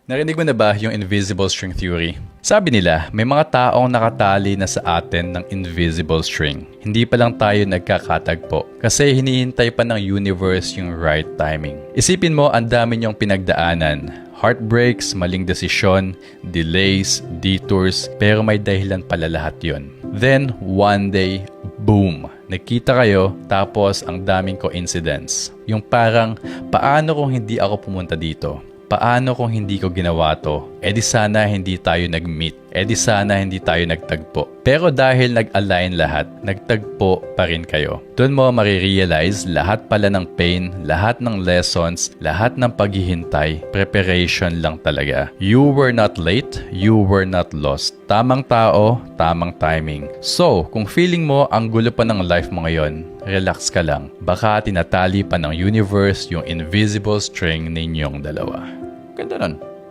Narinig mo na ba yung invisible string theory? Sabi nila, may mga taong nakatali na sa atin ng invisible string. Hindi pa lang tayo nagkakatagpo kasi hinihintay pa ng universe yung right timing. Isipin mo, ang dami niyong pinagdaanan. Heartbreaks, maling desisyon, delays, detours, pero may dahilan pala lahat yon. Then, one day, boom! Nagkita kayo, tapos ang daming coincidence. Yung parang, paano kung hindi ako pumunta dito? Paano kung hindi ko ginawa to? E di sana hindi tayo nag-meet. E di sana hindi tayo nagtagpo. Pero dahil nag-align lahat, nagtagpo pa rin kayo. Doon mo marirealize lahat pala ng pain, lahat ng lessons, lahat ng paghihintay, preparation lang talaga. You were not late, you were not lost. Tamang tao, tamang timing. So, kung feeling mo ang gulo pa ng life mo ngayon, relax ka lang. Baka tinatali pa ng universe yung invisible string ninyong dalawa. Ganda nun.